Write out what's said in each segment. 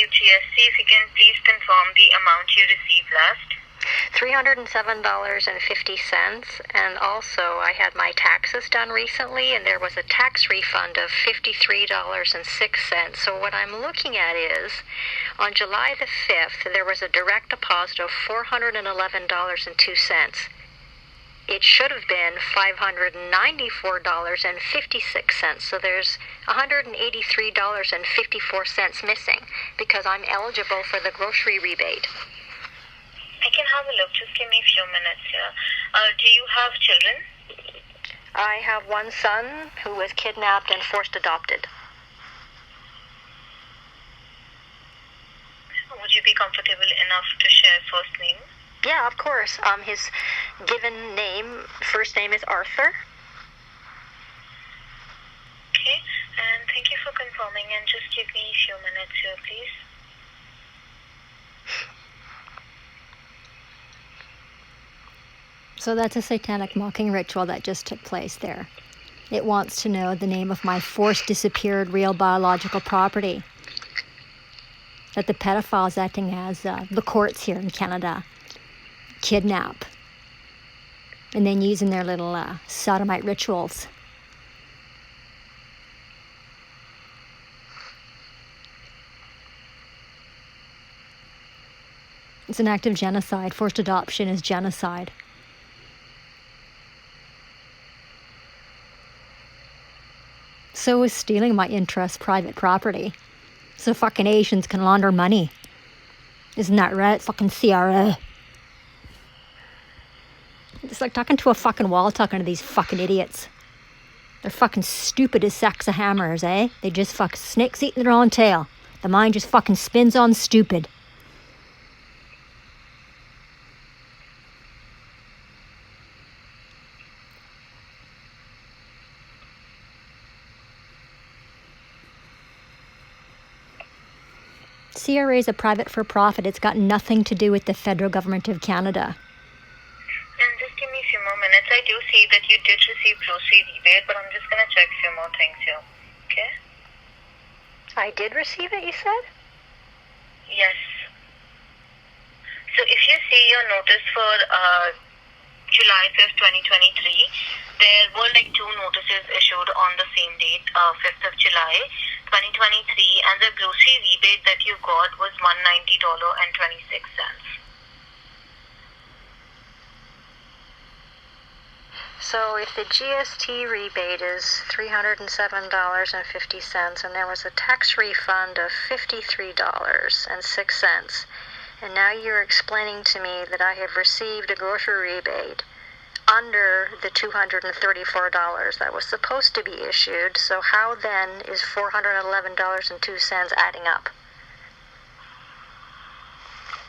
received GST. If you can please confirm the amount you received last. $307.50, and also I had my taxes done recently, and there was a tax refund of $53.06. So what I'm looking at is, on July the 5th, there was a direct deposit of $411.02. It should have been $594.56. So there's $183.54 missing because I'm eligible for the grocery rebate. I can have a look. Just give me a few minutes here. Do you have children? I have one son who was kidnapped and forced adopted. Would you be comfortable enough to share first name? Yeah, of course. His given name, first name is Arthur. Okay, and thank you for confirming, and just give me a few minutes here, please. So that's a satanic mocking ritual that just took place there. It wants to know the name of my forced disappeared real biological property that the pedophile is acting as the courts here in Canada kidnap, and then using their little sodomite rituals. It's an act of genocide. Forced adoption is genocide. So is stealing my private property, so fucking Asians can launder money. Isn't that right? Fucking CRA. It's like talking to a fucking wall, talking to these fucking idiots. They're fucking stupid as sacks of hammers, eh? They just fuck snakes eating their own tail. The mind just fucking spins on stupid. CRA is a private for-profit. It's got nothing to do with the federal government of Canada. And just give me a few more minutes. I do see that you did receive grocery rebate, but I'm just going to check a few more things here. Okay? I did receive it, you said? Yes. So if you see your notice for July 5th, 2023, there were like two notices issued on the same date, 5th of July, 2023, and the grocery rebate that you got was $190.26. So if the GST rebate is $307.50, and there was a tax refund of $53.06, and now you're explaining to me that I have received a grocery rebate under the $234 that was supposed to be issued, so how then is $411.02 adding up?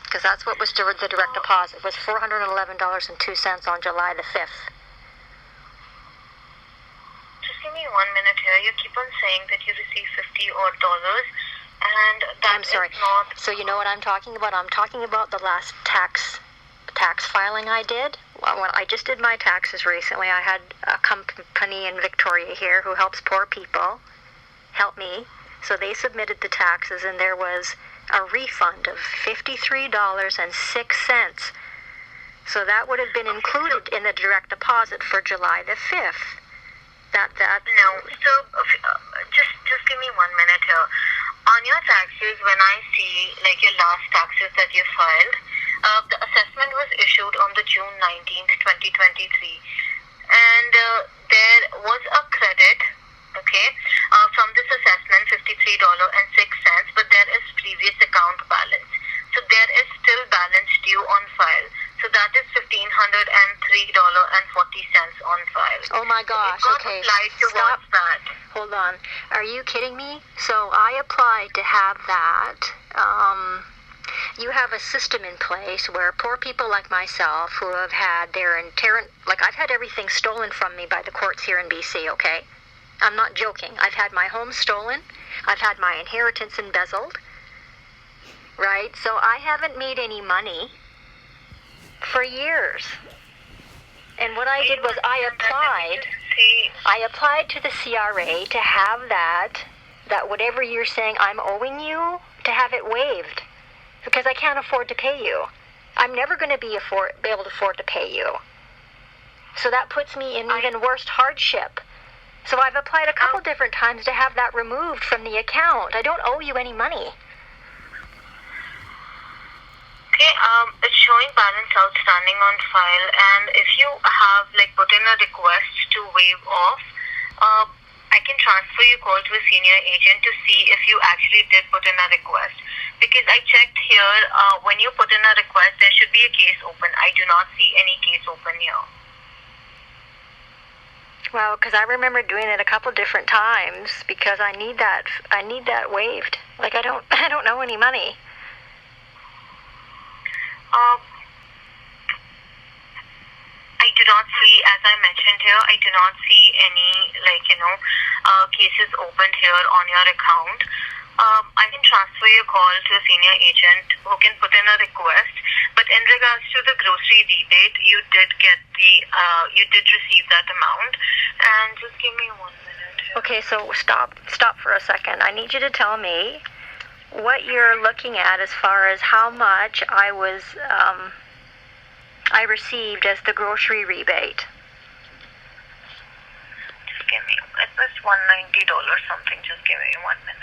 Because that's what was the direct deposit, was $411.02 on July the 5th. Just give me 1 minute here. You keep on saying that you received $50 odd, and that I'm sorry. is not... So you know what I'm talking about? I'm talking about the last tax filing I did. When I just did my taxes recently, I had a company in Victoria here who helps poor people help me. So they submitted the taxes, and there was a refund of $53.06. So that would have been included in the direct deposit for July the 5th. No. So just give me 1 minute here. On your taxes, when I see like your last taxes that you filed, the assessment was issued on the June 19th, 2023, and there was a credit, okay, from this assessment, $53.06, but there is previous account balance. So there is still balance due on file. So that is $1,503.40 on file. Oh my gosh, okay. Stop. That. Hold on. Are you kidding me? So I applied to have that. You have a system in place where poor people like myself who have had their I've had everything stolen from me by the courts here in BC, okay? I'm not joking. I've had my home stolen. I've had my inheritance embezzled. Right? So I haven't made any money for years. And what I did was I applied to the CRA to have that whatever you're saying I'm owing you to have it waived because I can't afford to pay you. I'm never going to be able to afford to pay you. So that puts me in even worse hardship. So I've applied a couple different times to have that removed from the account. I don't owe you any money. Okay, it's showing balance outstanding on file, and if you have put in a request to waive off, I can transfer your call to a senior agent to see if you actually did put in a request. Because I checked here, when you put in a request, there should be a case open. I do not see any case open here. Well, because I remember doing it a couple different times because I need that waived. I don't know any money. I do not see, as I mentioned here, I do not see any cases opened here on your account. I can transfer your call to a senior agent who can put in a request. But in regards to the grocery rebate, you did receive that amount. And just give me 1 minute here. Okay, so stop for a second. I need you to tell me what you're looking at as far as how much I received as the grocery rebate. Just give me, it was $190 something. Just give me 1 minute.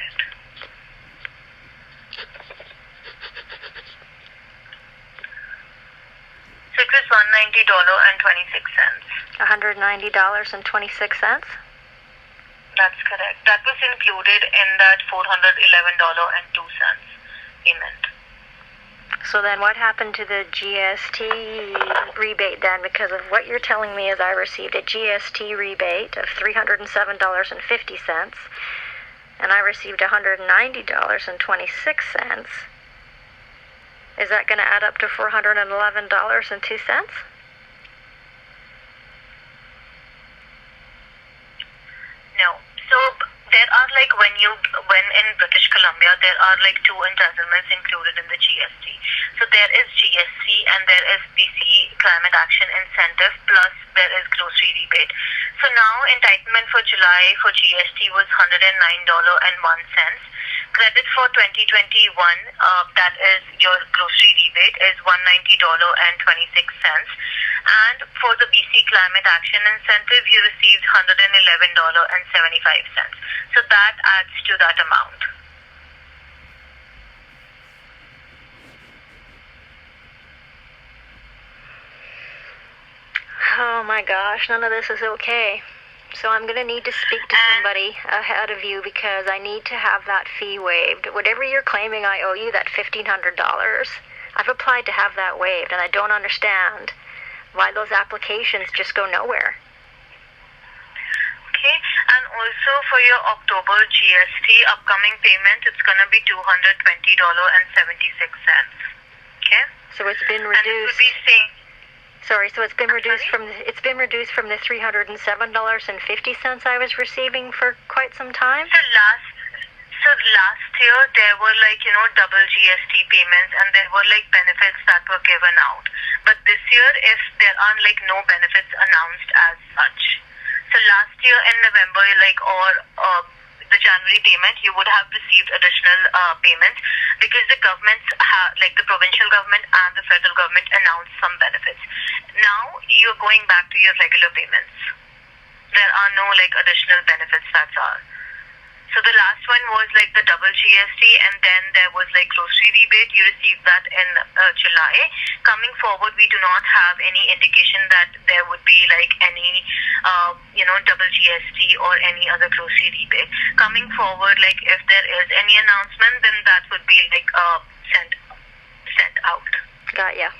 So it was $190.26. $190.26? That's correct. That was included in that $411.02 payment. So then what happened to the GST rebate then? Because of what you're telling me is I received a GST rebate of $307.50, and I received $190.26. Is that going to add up to $411.02? No. So there are when in British Columbia, there are two entitlements included in the GST. So there is GST and there is BC Climate Action Incentive, plus there is grocery rebate. So now entitlement for July for GST was $109.01. Credit for 2021, that is your grocery rebate, is $190.26. And for the BC Climate Action Incentive, you received $111.75. So that adds to that amount. Oh my gosh, none of this is okay. So I'm going to need to speak to somebody ahead of you because I need to have that fee waived. Whatever you're claiming I owe you, that $1,500, I've applied to have that waived, and I don't understand why those applications just go nowhere. Okay, and also for your October GST upcoming payment, it's going to be $220.76. Okay? So it's been reduced. And it would be saying, sorry, so it's been reduced from the $307.50 I was receiving for quite some time? So last year there were double GST payments, and there were benefits that were given out. But this year, if there are no benefits announced as such. So last year in November, or the January payment, you would have received additional payments because the governments, the provincial government and the federal government, announced some benefits. Now you're going back to your regular payments. There are no additional benefits, that's all. So the last one was the double GST, and then there was grocery rebate. You received that in July. Coming forward, we do not have any indication that there would be any double GST or any other grocery rebate. Coming forward, if there is any announcement, then that would be sent out. Got ya.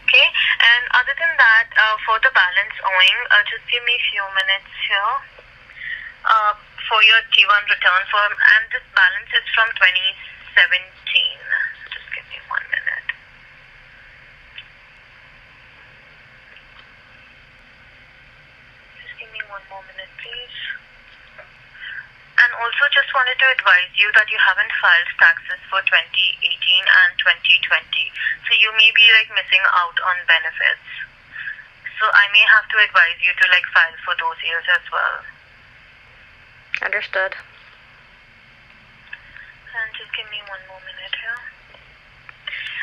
Okay, and other than that, for the balance owing, just give me a few minutes here. For your T1 return form, and this balance is from 2017. Just give me 1 minute. Just give me one more minute, please. And also just wanted to advise you that you haven't filed taxes for 2018 and 2020. So you may be missing out on benefits. So I may have to advise you to file for those years as well. Understood. Just give me one more minute here.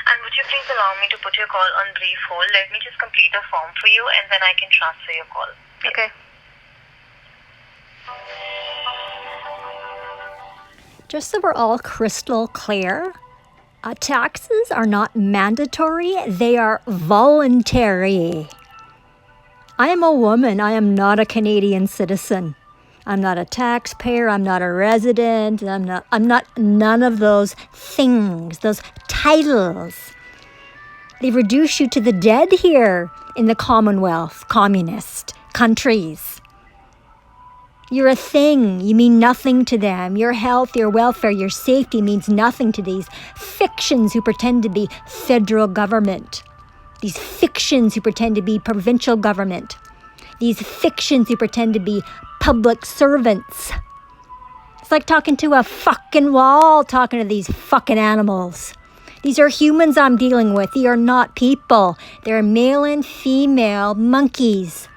And would you please allow me to put your call on brief hold? Let me just complete a form for you and then I can transfer your call. Okay. Just so we're all crystal clear, taxes are not mandatory, they are voluntary. I am a woman, I am not a Canadian citizen. I'm not a taxpayer, I'm not a resident, I'm not none of those things, those titles. They reduce you to the dead here in the Commonwealth, communist countries. You're a thing. You mean nothing to them. Your health, your welfare, your safety means nothing to these fictions who pretend to be federal government. These fictions who pretend to be provincial government. These fictions who pretend to be public servants. It's like talking to a fucking wall, talking to these fucking animals. These are humans I'm dealing with. They are not people. They're male and female monkeys.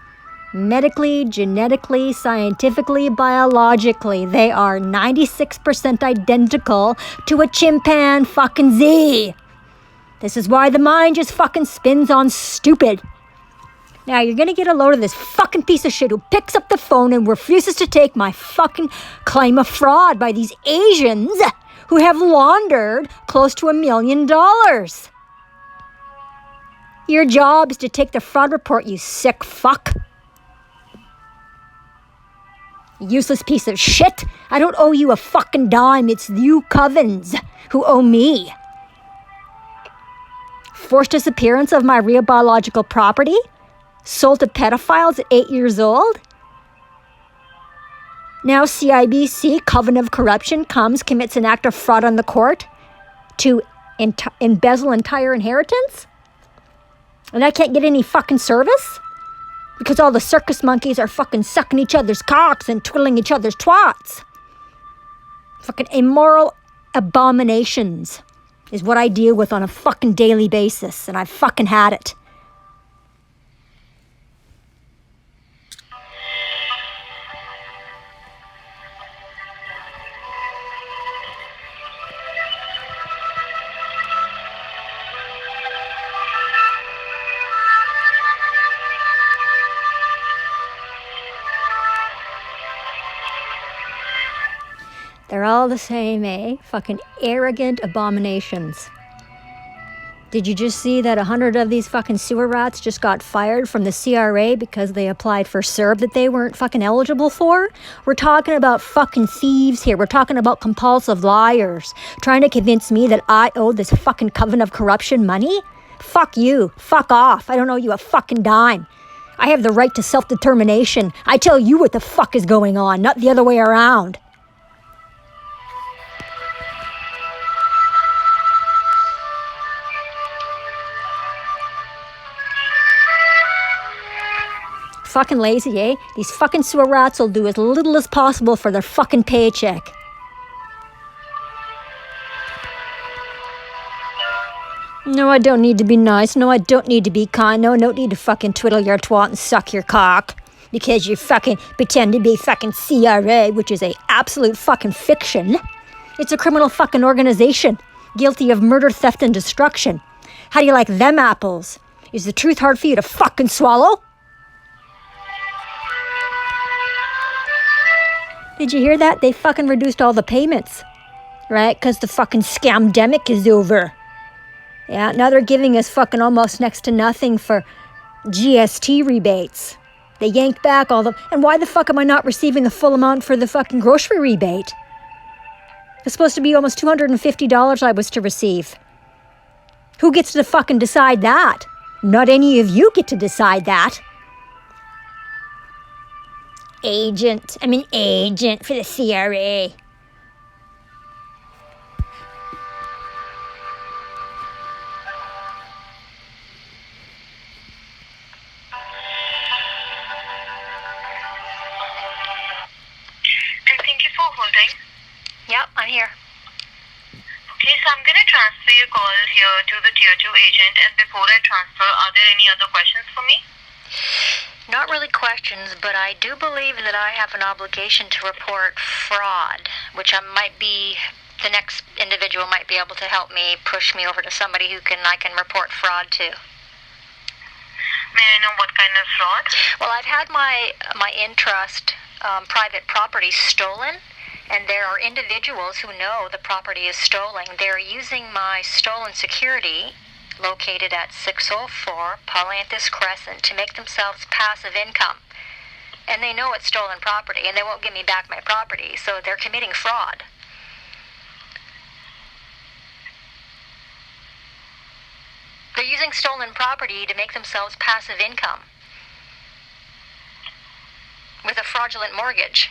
Medically, genetically, scientifically, biologically, they are 96% identical to a chimpanzee. This is why the mind just fucking spins on stupid. Now, you're gonna get a load of this fucking piece of shit who picks up the phone and refuses to take my fucking claim of fraud by these Asians who have laundered close to $1 million. Your job is to take the fraud report, you sick fuck. Useless piece of shit. I don't owe you a fucking dime. It's you covens who owe me. Forced disappearance of my real biological property? Sold to pedophiles at 8 years old? Now CIBC, covenant of corruption, commits an act of fraud on the court to embezzle entire inheritance? And I can't get any fucking service? Because all the circus monkeys are fucking sucking each other's cocks and twiddling each other's twats. Fucking immoral abominations is what I deal with on a fucking daily basis, and I've fucking had it. They're all the same, eh? Fucking arrogant abominations. Did you just see that 100 of these fucking sewer rats just got fired from the CRA because they applied for CERB that they weren't fucking eligible for? We're talking about fucking thieves here. We're talking about compulsive liars trying to convince me that I owe this fucking coven of corruption money? Fuck you. Fuck off. I don't owe you a fucking dime. I have the right to self-determination. I tell you what the fuck is going on, not the other way around. Fucking lazy, eh? These fucking sewer rats will do as little as possible for their fucking paycheck. No, I don't need to be nice. No, I don't need to be kind. No, I don't need to fucking twiddle your twat and suck your cock. Because you fucking pretend to be fucking CRA, which is a absolute fucking fiction. It's a criminal fucking organization, guilty of murder, theft, and destruction. How do you like them apples? Is the truth hard for you to fucking swallow? Did you hear that? They fucking reduced all the payments, right? Because the fucking scamdemic is over. Yeah, now they're giving us fucking almost next to nothing for GST rebates. They yanked back all the... And why the fuck am I not receiving the full amount for the fucking grocery rebate? It's supposed to be almost $250 I was to receive. Who gets to fucking decide that? Not any of you get to decide that. Agent. I'm an agent for the CRA. Thank you for holding. Yep, I'm here. Okay, so I'm going to transfer your call here to the Tier 2 agent, and before I transfer, are there any other questions for me? Not really questions, but I do believe that I have an obligation to report fraud, which might be the next individual might be able to help me push me over to somebody I can report fraud to. May I know what kind of fraud? Well, I've had my in-trust private property stolen, and there are individuals who know the property is stolen. They're using my stolen security, located at 604 Paulanthus Crescent, to make themselves passive income. And they know it's stolen property, and they won't give me back my property, so they're committing fraud. They're using stolen property to make themselves passive income with a fraudulent mortgage.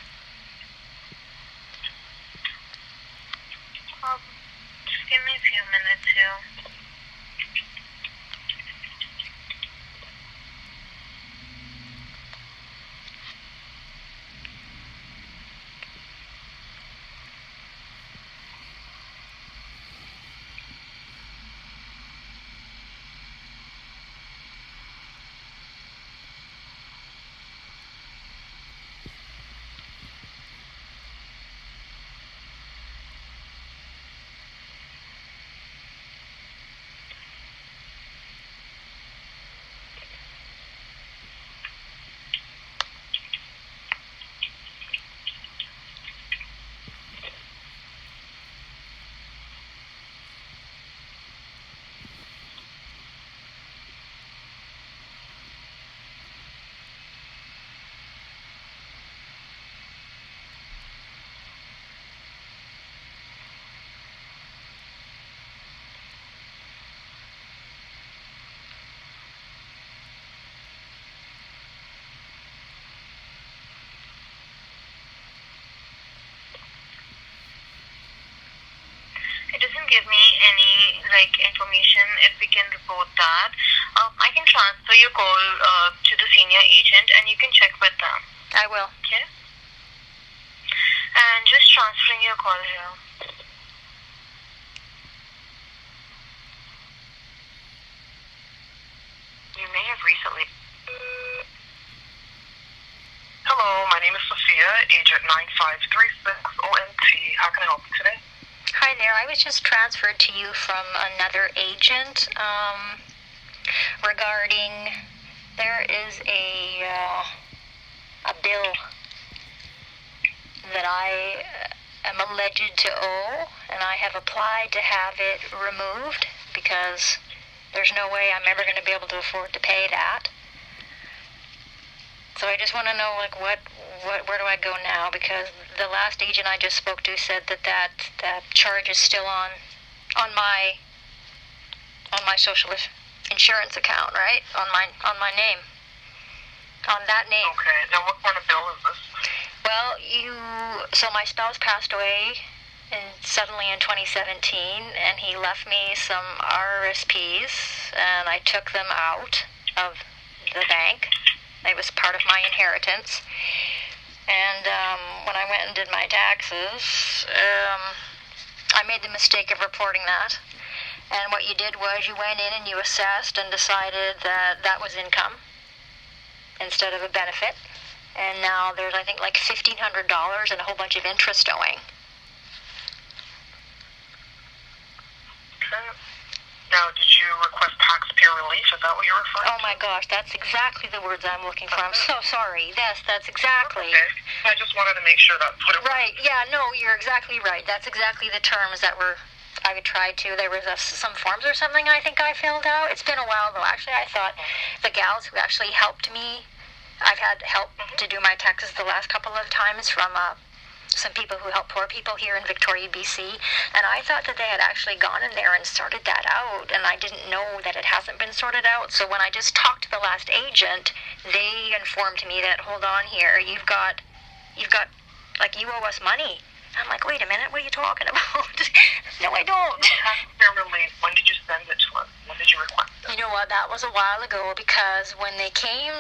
Just give me a few minutes here. It doesn't give me any information if we can report that. I can transfer your call to the senior agent, and you can check with them. I will. Okay? And just transferring your call here. You may have recently. Hello, my name is Sophia, agent 9536 ONT. How can I help you today? Hi there. I was just transferred to you from another agent regarding there is a bill that I am alleged to owe, and I have applied to have it removed because there's no way I'm ever going to be able to afford to pay that. So I just want to know, where do I go now? Because the last agent I just spoke to said that charge is still on my social insurance account, right? On my name. On that name. Okay. Now, what kind of bill is this? Well, so my spouse passed away suddenly in 2017, and he left me some RRSPs, and I took them out of the bank. It was part of my inheritance. And when I went and did my taxes, I made the mistake of reporting that. And what you did was you went in and you assessed and decided that was income instead of a benefit. And now there's, I think, $1,500 and a whole bunch of interest owing. Okay. Now, did you request taxpayer relief? Is that what you're referring to? Oh my gosh, that's exactly the words I'm looking for. I'm so sorry. Yes, that's exactly. Okay. I just wanted to make sure that's what it was. Right. Yeah, no, you're exactly right. That's exactly the terms that I tried to. There was some forms or something I think I filled out. It's been a while though. Actually, I thought the gals who actually helped me, I've had help to do my taxes the last couple of times from some people who help poor people here in Victoria, BC, and I thought that they had actually gone in there and sorted that out, and I didn't know that it hasn't been sorted out. So when I just talked to the last agent, they informed me that, hold on here, you've got you owe us money. I'm like, wait a minute, what are you talking about? No, I don't. Taxpayer relief, when did you send it to us? When did you request it? You know what, that was a while ago, because when they came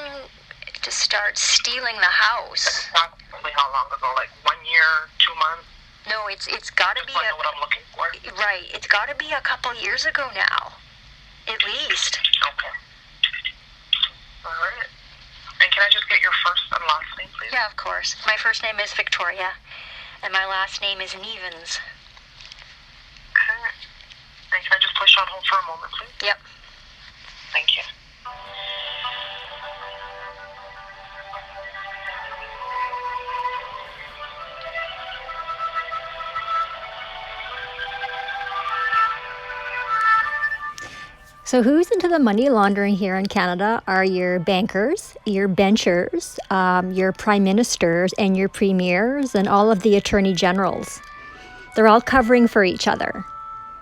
to start stealing the house. Approximately how long ago? 1 year, 2 months? No, it's got to be. I know what I'm looking for. Right, it's got to be a couple years ago now, at least. Okay. All right. And can I just get your first and last name, please? Yeah, of course. My first name is Victoria, and my last name is Nevens. you on hold for a moment, please? Yep. Thank you. So who's into the money laundering here in Canada are your bankers, your benchers, your prime ministers, and your premiers, and all of the attorney generals. They're all covering for each other.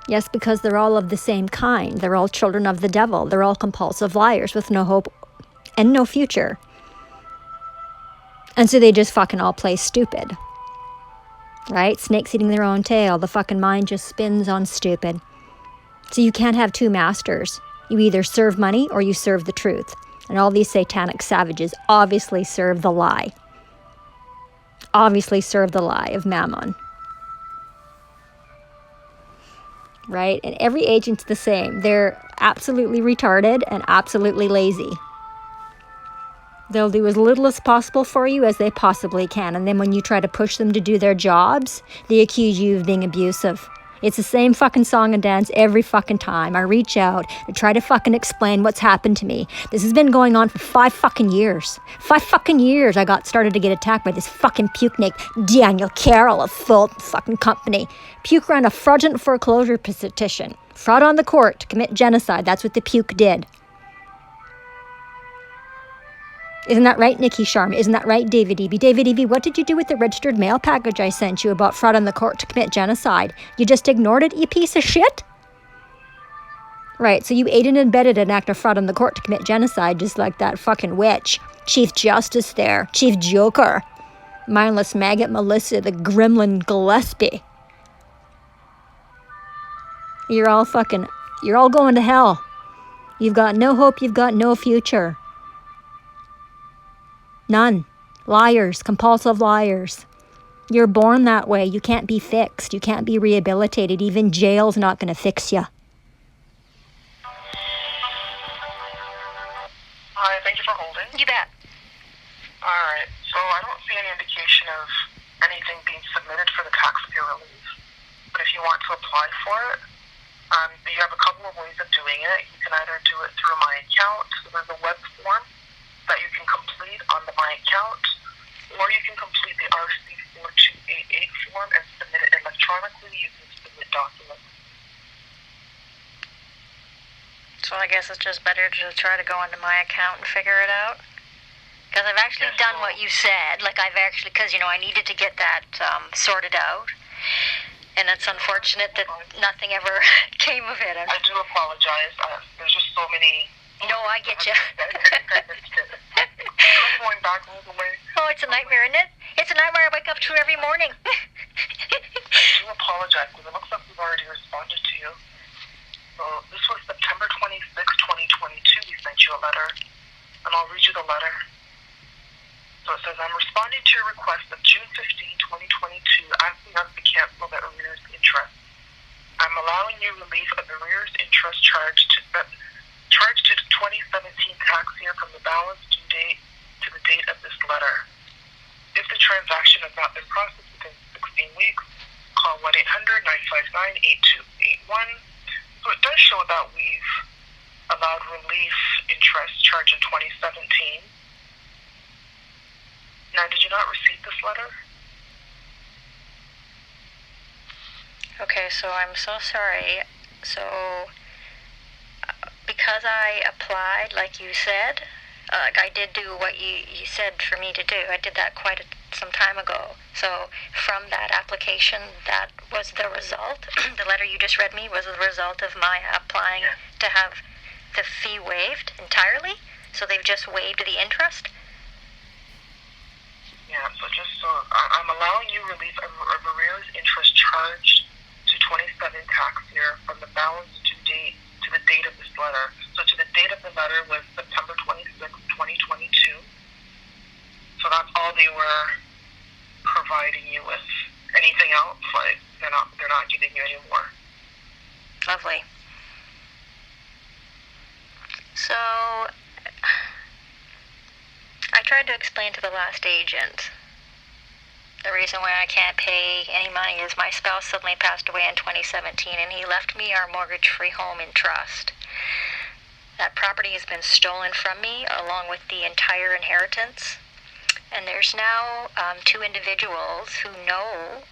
Yes, because they're all of the same kind. They're all children of the devil. They're all compulsive liars with no hope and no future. And so they just fucking all play stupid. Right? Snakes eating their own tail. The fucking mind just spins on stupid. So you can't have two masters. You either serve money or you serve the truth. And all these satanic savages obviously serve the lie. Obviously serve the lie of Mammon. Right? And every agent's the same. They're absolutely retarded and absolutely lazy. They'll do as little as possible for you as they possibly can. And then when you try to push them to do their jobs, they accuse you of being abusive. It's the same fucking song and dance every fucking time. I reach out to try to fucking explain what's happened to me. This has been going on for 5 fucking years. 5 fucking years I got started to get attacked by this fucking puke-neck Daniel Carroll of Fulton fucking company. Puke ran a fraudulent foreclosure petition. Fraud on the court to commit genocide. That's what the puke did. Isn't that right, Nikki Sharma? Isn't that right, David Eby? David Eby, what did you do with the registered mail package I sent you about fraud on the court to commit genocide? You just ignored it, you piece of shit? Right, so you aided and abetted an act of fraud on the court to commit genocide, just like that fucking witch. Chief Justice there. Chief Joker. Mindless maggot Melissa, the gremlin Gillespie. You're all going to hell. You've got no hope, you've got no future. None. Liars, compulsive liars. You're born that way. You can't be fixed. You can't be rehabilitated. Even jail's not going to fix you. Hi, thank you for holding. You bet. Alright, so I don't see any indication of anything being submitted for the taxpayer relief. But if you want to apply for it, you have a couple of ways of doing it. You can either do it through my account. So there's a web form that you can complete on my account, or you can complete the RC4288 form and submit it electronically using Submit Document. So I guess it's just better to try to go into my account and figure it out? Because I've actually done what you said. Like because, I needed to get that sorted out. And it's unfortunate that nothing ever came of it. I do apologize. There's just so many... No, I get you. Going back all the way. Oh, it's a nightmare, isn't it? It's a nightmare I wake up to every morning. I do apologize, because it looks like we've already responded to you. So this was September 26, 2022. We sent you a letter, and I'll read you the letter. So it says, I'm responding to your request of June 15, 2022, asking us to cancel the arrears interest. I'm allowing you relief of arrears interest charged to the 2017 tax year from the balance due date to the date of this letter. If the transaction has not been processed within 16 weeks, call 1-800-959-8281. So it does show that we've allowed relief interest charged in 2017. Now, did you not receive this letter? Okay, so I'm so sorry. So... because I applied, like you said, I did do what you said for me to do. I did that some time ago. So from that application, that was the result. The letter you just read me was the result of my applying to have the fee waived entirely. So they've just waived the interest. Yeah, so I'm allowing you relief of arrears interest charged to 27 tax year from the balance due date to the date of this letter. So to the date of the letter was September 26, 2022. So that's all they were providing you with. Anything else, like they're not giving you any more. Lovely. So I tried to explain to the last agent The reason why I can't pay any money is my spouse suddenly passed away in 2017, and he left me our mortgage-free home in trust. That property has been stolen from me, along with the entire inheritance. And there's now 2 individuals who know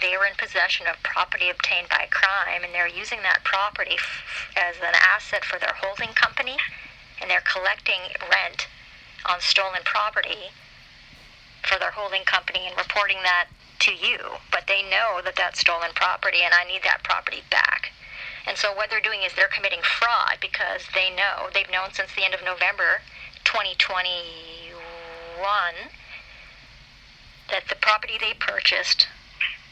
they were in possession of property obtained by crime, and they're using that property as an asset for their holding company, and they're collecting rent on stolen property for their holding company and reporting that to you. But they know that that's stolen property, and I need that property back. And so what they're doing is they're committing fraud, because they've known since the end of November 2021 that the property they purchased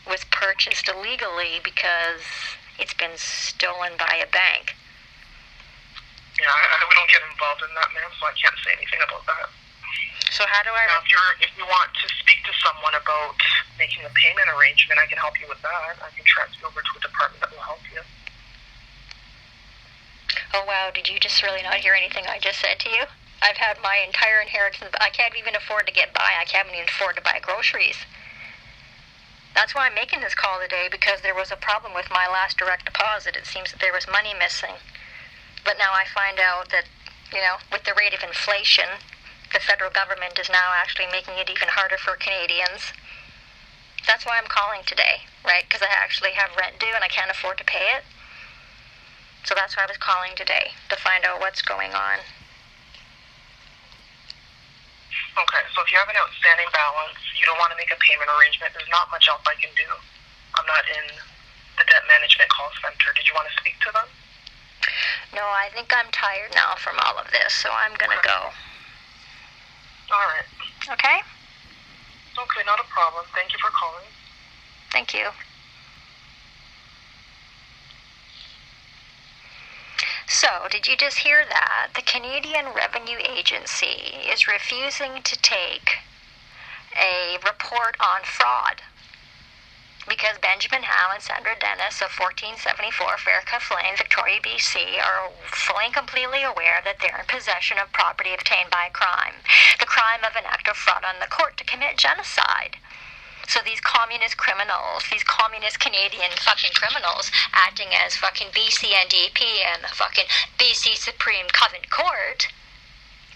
was purchased illegally because it's been stolen by a bank. Yeah, we don't get involved in that, ma'am, so I can't say anything about that. So how do I... Now, if you want to speak to someone about making a payment arrangement, I can help you with that. I can transfer you over to a department that will help you. Oh, wow, did you just really not hear anything I just said to you? I've had my entire inheritance. I can't even afford to get by. I can't even afford to buy groceries. That's why I'm making this call today, because there was a problem with my last direct deposit. It seems that there was money missing. But now I find out that, with the rate of inflation, the federal government is now actually making it even harder for Canadians. That's why I'm calling today, right? Because I actually have rent due and I can't afford to pay it. So that's why I was calling today, to find out what's going on. Okay, so if you have an outstanding balance, you don't want to make a payment arrangement, there's not much else I can do. I'm not in the debt management call center. Did you want to speak to them? No, I think I'm tired now from all of this, so I'm going to go. All right. Okay? Okay, not a problem. Thank you for calling. Thank you. So, did you just hear that? The Canadian Revenue Agency is refusing to take a report on fraud because Benjamin Howe and Sandra Dennis of 1474 Fairclough Lane, Victoria, BC, are fully and completely aware that they're in possession of property obtained by crime, the crime of an act of fraud on the court to commit genocide. So these communist criminals, these communist Canadian fucking criminals acting as fucking BC NDP and the fucking BC Supreme Covenant Court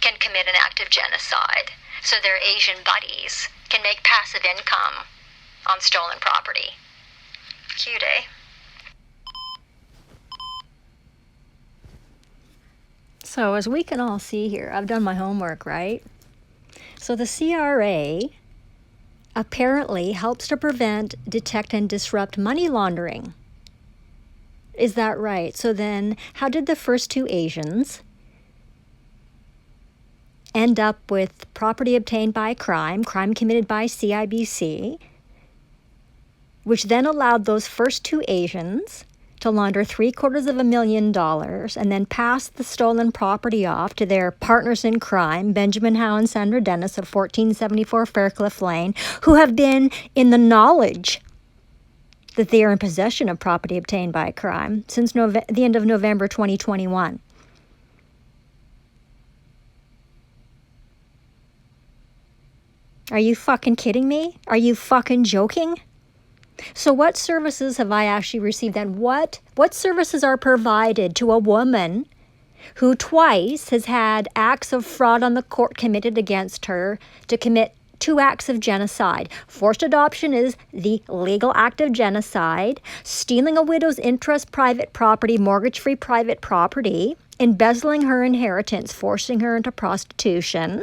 can commit an act of genocide. So their Asian buddies can make passive income on stolen property. Cute, eh? So as we can all see here, I've done my homework, right? So the CRA apparently helps to prevent, detect, and disrupt money laundering. Is that right? So then, how did the first 2 Asians end up with property obtained by crime committed by CIBC, which then allowed those first 2 Asians to launder $750,000 and then pass the stolen property off to their partners in crime, Benjamin Howe and Sandra Dennis of 1474 Fairclough Lane, who have been in the knowledge that they are in possession of property obtained by crime since the end of November 2021. Are you fucking kidding me? Are you fucking joking? So what services have I actually received then? What services are provided to a woman who twice has had acts of fraud on the court committed against her to commit 2 acts of genocide? Forced adoption is the legal act of genocide. Stealing a widow's interest, private property, mortgage-free private property. Embezzling her inheritance, forcing her into prostitution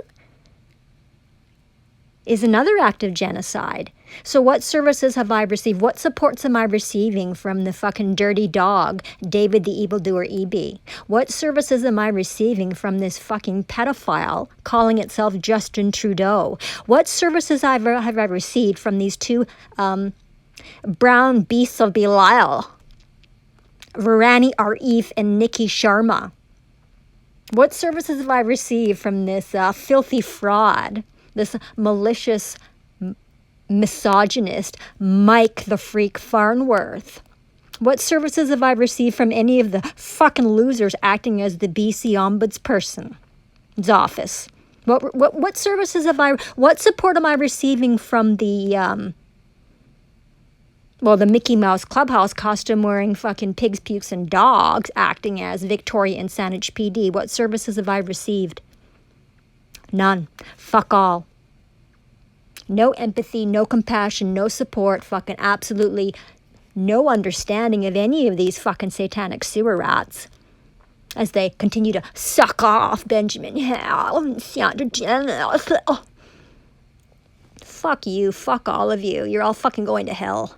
is another act of genocide. So what services have I received? What supports am I receiving from the fucking dirty dog, David the evildoer EB? What services am I receiving from this fucking pedophile calling itself Justin Trudeau? What services have I received from these 2 brown beasts of Belial, Varani Arif and Nikki Sharma? What services have I received from this filthy fraud, this malicious misogynist Mike the Freak Farnworth? What services have I received from any of the fucking losers acting as the BC Ombudsperson's office? What services have what support am I receiving from the Well, the Mickey Mouse Clubhouse costume wearing fucking pigs, pukes, and dogs acting as Victoria and Saanich PD. What services have I received? None. Fuck all. No empathy, no compassion, no support, fucking absolutely no understanding of any of these fucking satanic sewer rats as they continue to suck off Benjamin Hill and Sandra Jenner. Fuck you, fuck all of you. You're all fucking going to hell.